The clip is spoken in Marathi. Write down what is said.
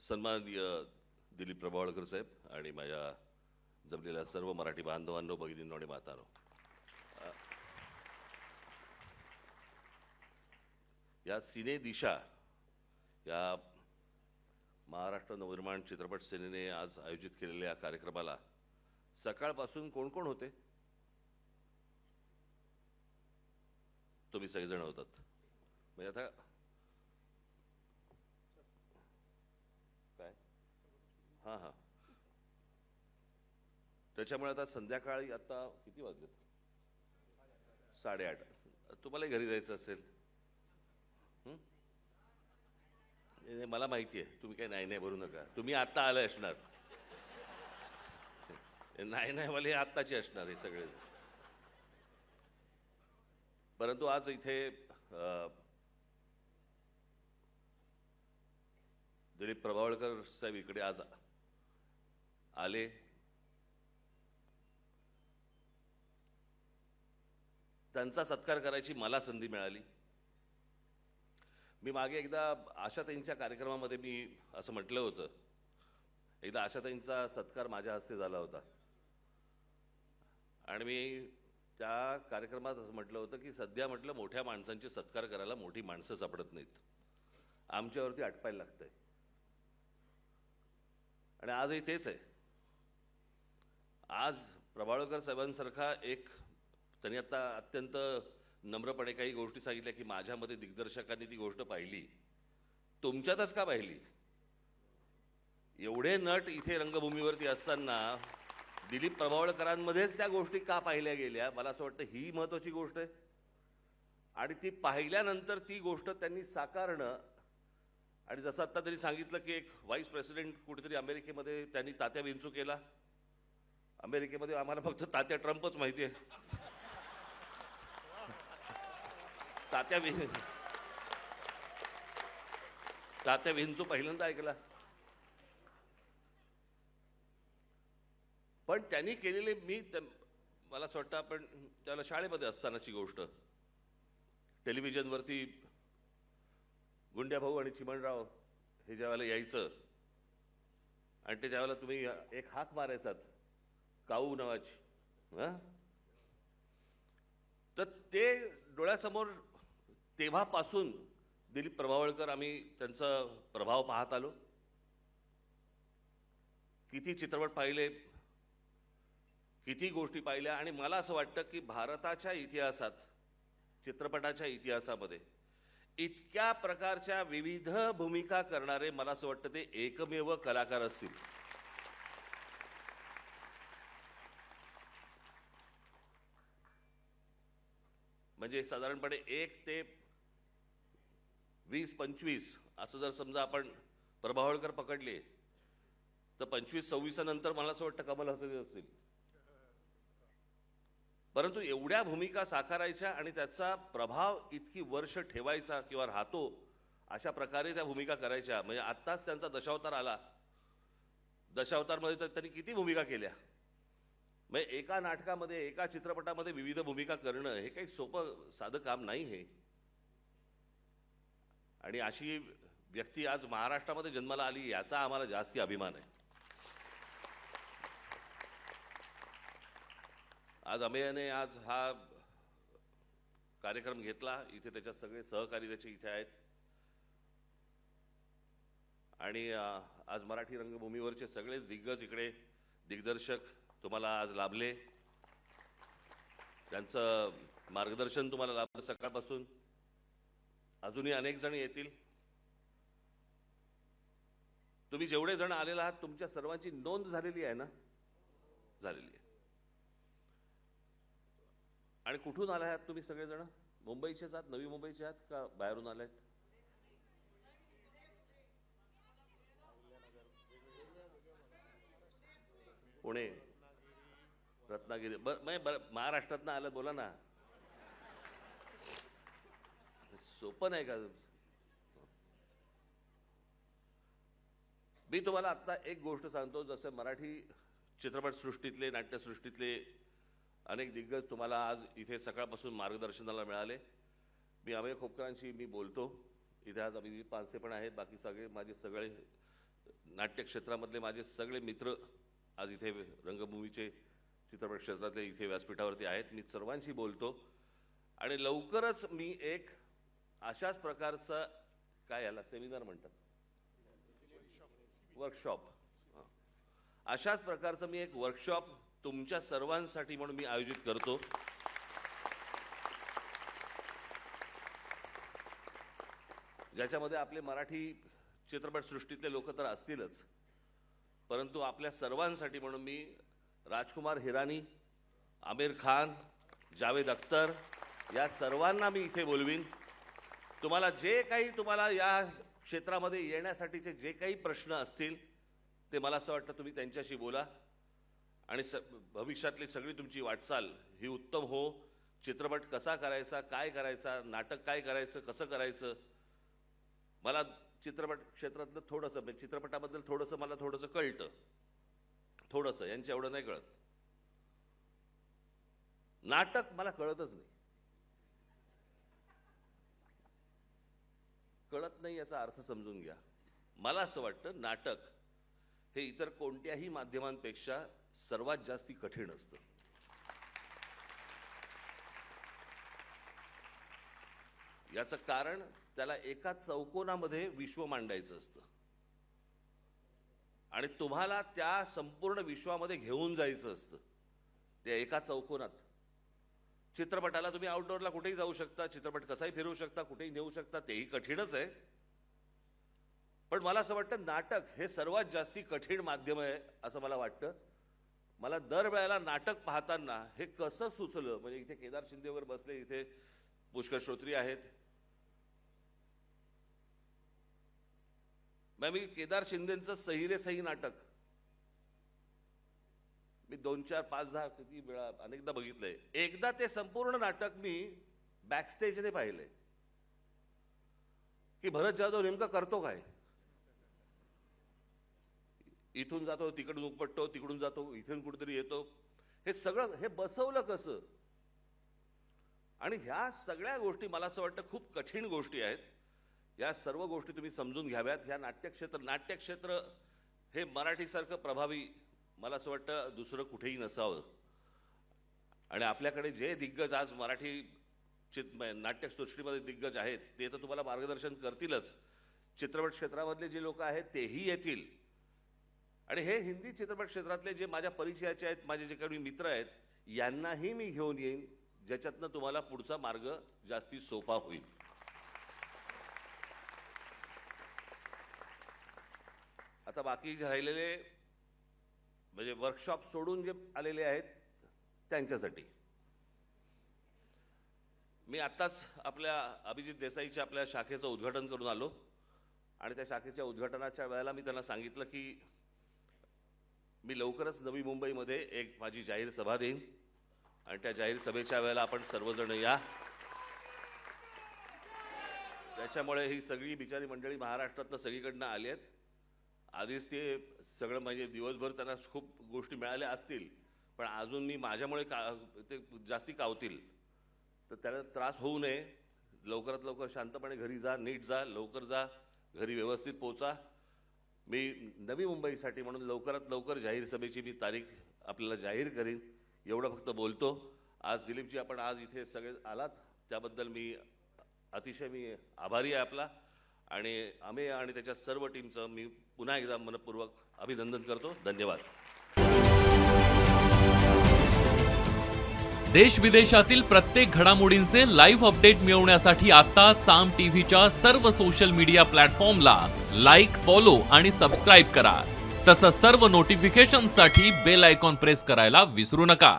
सन्माननीय दिलीप प्रभावळकर साहेब आणि माझ्या जमलेल्या सर्व मराठी बांधवांनो, भगिनींनो आणि मातांनो, या सिने दिशा या महाराष्ट्र नवनिर्माण चित्रपट सेनेने आज आयोजित केलेल्या कार्यक्रमाला सकाळपासून कोण कोण होते? तुम्ही सगळेजण होतात. म्हणजे आता काय हां हां त्याच्यामुळे आता संध्याकाळी आता किती वाजलेत? 8:30. तुम्हाला घरी जायचं असेल. मला माहिती आहे तुम्ही काही नाही भरू नका. तुम्ही आत्ता आले असणार. नाही वाले आत्ताचे असणार हे सगळे. परंतु आज इथे दिलीप प्रभावळकर साहेब इकडे आज आले. त्यांचा सत्कार करायची मला संधी मिळाली. मी मागे एकदा आशाताईंच्या कार्यक्रमामध्ये मी असं म्हटलं होतं, एकदा आशाताईंचा सत्कार माझ्या हस्ते झाला होता आणि मी त्या कार्यक्रमात असं म्हटलं होतं की सध्या म्हटलं मोठ्या माणसांचे सत्कार करायला मोठी माणसं सापडत नाहीत, आमच्यावरती अटपायला लागतंय. आणि आजही तेच आहे. आज प्रभावळकर साहेबांसारखा एक, त्यांनी आता अत्यंत नम्रपणे काही गोष्टी सांगितल्या की माझ्यामध्ये दिग्दर्शकांनी ती गोष्ट पाहिली, तुमच्यातच का पाहिली? एवढे नट इथे रंगभूमीवरती असताना दिलीप प्रभावळकरांमध्येच त्या गोष्टी का पाहिल्या गेल्या? मला असं वाटतं ही महत्वाची गोष्ट आहे. आणि ती पाहिल्यानंतर ती गोष्ट त्यांनी साकारणं, आणि जसं आता त्यांनी सांगितलं की एक व्हाईस प्रेसिडेंट कुठेतरी अमेरिकेमध्ये त्यांनी तात्या विंचू केला. अमेरिकेमध्ये आम्हाला फक्त तात्या ट्रम्पच माहिती आहे. तात्या विंचू पहिल्यांदा ऐकला. पण त्यांनी केलेले, मला असं वाटतं आपण त्याला शाळेमध्ये असतानाची गोष्ट, टेलिव्हिजनवरती गुंड्याभाऊ आणि चिमणराव हे ज्यावेळेला यायचं आणि ते ज्यावेळेला तुम्ही एक हाक मारायचात काऊ नावाची, तर ते डोळ्यासमोर तेव्हापासून दिलीप प्रभावळकर, आम्ही त्यांचा प्रभाव पाहत आलो. किती चित्रपट पाहिले, किती गोष्टी पाहिल्या. आणि मला असं वाटतं की भारताच्या इतिहासात, चित्रपटाच्या इतिहासामध्ये इतक्या प्रकारच्या विविध भूमिका करणारे मला असं वाटतं ते एकमेव कलाकार असतील. म्हणजे साधारणपणे 1 ते 20-25 असं जर समजा आपण प्रभावळकर पकडले तर 25-26 नंतर मला असं वाटतं कमल हसन असतील. परंतु एवढ्या भूमिका साकारायच्या आणि त्याचा प्रभाव इतकी वर्ष ठेवायचा किंवा राहतो अशा प्रकारे त्या भूमिका करायच्या. म्हणजे आत्ताच त्यांचा दशावतार आला. दशावतारमध्ये तर त्यांनी किती भूमिका केल्या. म्हणजे एका नाटकामध्ये, एका चित्रपटामध्ये विविध भूमिका करणं हे काही सोपं साधं काम नाही हे. आणि अशी व्यक्ती आज महाराष्ट्रामध्ये जन्माला आली याचा आम्हाला जास्ती अभिमान आहे. आज अमेयाने आज हा कार्यक्रम घेतला. इथे त्याच्या सगळे सहकारी त्याचे इथे आहेत. आणि आज मराठी रंगभूमीवरचे सगळेच दिग्गज इकडे, दिग्दर्शक तुम्हाला आज लाभले. त्यांचं मार्गदर्शन तुम्हाला लाभलं सकाळपासून. अजूनही अनेक जण येतील. तुम्ही जेवढे जण आलेला आहात तुमच्या सर्वांची नोंद झालेली आहे ना? झालेली आहे. आणि कुठून आला आहात तुम्ही सगळेजण? मुंबईचेच आहात? नवी मुंबईचे आहात का बाहेरून आलात? पुणे, रत्नागिरी. महाराष्ट्रातनं आलं, बोला ना. सोपं नाही का? मी तुम्हाला आत्ता एक गोष्ट सांगतो. जसं मराठी चित्रपटसृष्टीतले, नाट्यसृष्टीतले अनेक दिग्गज तुम्हाला आज इथे सकाळपासून मार्गदर्शनाला मिळाले. मी अभय खोपकरांशी मी बोलतो. इथे आज अभिजित पानसे पण आहेत, बाकी सगळे माझे सगळे नाट्य क्षेत्रामधले माझे सगळे मित्र आज इथे रंगभूमीचे चित्रपट क्षेत्रातले इथे व्यासपीठावरती आहेत. मी सर्वांशी बोलतो आणि लवकरच मी एक अशाच प्रकारचा काय याला सेमिनार म्हणतात, वर्कशॉप, अशाच प्रकारचं मी एक वर्कशॉप तुमच्या सर्वांसाठी म्हणून मी आयोजित करतो. ज्याच्यामध्ये आपले मराठी चित्रपटसृष्टीतले लोक तर असतीलच, परंतु आपल्या सर्वांसाठी म्हणून मी राजकुमार हिरानी, आमिर खान, जावेद अख्तर या सर्वांना मी इथे बोलवीन. तुम्हाला जे काही तुम्हाला या क्षेत्रामध्ये येण्यासाठीचे जे काही प्रश्न असतील ते मला असं वाटतं तुम्ही त्यांच्याशी बोला आणि भविष्यातली सगळी तुमची वाटचाल ही उत्तम हो. चित्रपट कसा करायचा, काय करायचा, नाटक काय करायचं, कसं करायचं. मला चित्रपट क्षेत्रातलं थोडंसं म्हणजे चित्रपटाबद्दल थोडंसं मला थोडंसं कळतं, थोडंसं, यांच्या एवढं नाही कळत. नाटक मला कळतच नाही. कळत नाही याचा अर्थ समजून घ्या. मला असं वाटतं नाटक हे इतर कोणत्याही माध्यमांपेक्षा सर्वात जास्ती कठीण असतं. याचं कारण त्याला एका चौकोनामध्ये विश्व मांडायचं असतं आणि तुम्हाला त्या संपूर्ण विश्वामध्ये घेऊन जायचं असतं त्या एका चौकोनात. चित्रपटाला तुम्ही आउटडोअरला कुठेही जाऊ शकता, चित्रपट कसाही फिरवू शकता, कुठेही नेऊ शकता, तेही कठीणच आहे. पण मला असं वाटतं नाटक हे सर्वात जास्ती कठीण माध्यम आहे असं मला वाटतं. मला दरवेळेला नाटक पाहताना हे कसं सुचलं, म्हणजे इथे केदार शिंदे वगैरे बसले, इथे पुष्कर श्रोत्री आहेत. मी केदार शिंदेचं सही रे सही नाटक मी 2, 4, 5, 10 किती वेळा अनेकदा बघितलंय. एकदा ते संपूर्ण नाटक मी बॅकस्टेजने पाहिलंय की भरत जाधव नेमका करतो काय. इथून जातो, तिकडून उपटतो, तिकडून जातो, इथून कुठेतरी येतो. हे सगळं हे बसवलं कसं. आणि ह्या सगळ्या गोष्टी मला असं वाटतं खूप कठीण गोष्टी आहेत. या सर्व गोष्टी तुम्ही समजून घ्याव्यात. ह्या नाट्यक्षेत्र हे मराठीसारखं प्रभावी मला असं वाटतं दुसरं कुठेही नसावं. आणि आपल्याकडे जे दिग्गज आज मराठी नाट्यसृष्टीमध्ये दिग्गज आहेत ते तर तुम्हाला मार्गदर्शन करतीलच. चित्रपट क्षेत्रामधले जे लोक आहेत तेही येतील. आणि हे हिंदी चित्रपट क्षेत्रातले जे माझ्या परिचयाचे आहेत, माझे जे काही मित्र आहेत, यांनाही मी घेऊन येईन, ज्याच्यातनं तुम्हाला पुढचा मार्ग जास्ती सोपा होईल. आता बाकी जे राहिलेले म्हणजे वर्कशॉप सोडून जे आलेले आहेत त्यांच्यासाठी मी आत्ताच आपल्या अभिजित देसाईच्या आपल्या शाखेचं उद्घाटन करून आलो आणि त्या शाखेच्या उद्घाटनाच्या वेळेला मी त्यांना सांगितलं की मी लवकरच नवी मुंबईमध्ये एक माझी जाहीर सभा देईन आणि त्या जाहीर सभेच्या वेळेला आपण सर्वजण या. त्याच्यामुळे ही सगळी बिचारी मंडळी महाराष्ट्रातनं सगळीकडनं आली आहेत. आधीच ते सगळं म्हणजे दिवसभर त्यांना खूप गोष्टी मिळाल्या असतील, पण अजून मी माझ्यामुळे ते जास्ती कावतील, तर त्याला त्रास होऊ नये. लवकरात लवकर शांतपणे घरी जा, नीट जा, लवकर जा, घरी व्यवस्थित पोचा. मी नवी मुंबईसाठी म्हणून लवकरात लवकर जाहीर सभेची मी तारीख आपल्याला जाहीर करीन. एवढं फक्त बोलतो. आज दिलीपजी आपण आज इथे सगळे आलात त्याबद्दल मी अतिशय आभारी आहे आपला. आणि आम्ही आणि त्याच्या सर्व टीमचं मी पुन्हा एकदा मनपूर्वक अभिनंदन करतो. धन्यवाद. देश विदेशातील प्रत्येक घडामोडींचे लाईव्ह अपडेट मिळवण्यासाठी आता साम टीव्हीच्या सर्व सोशल मीडिया प्लॅटफॉर्मला लाईक, फॉलो आणि सबस्क्राईब करा. तसंच सर्व नोटिफिकेशनसाठी बेल आयकॉन प्रेस करायला विसरू नका.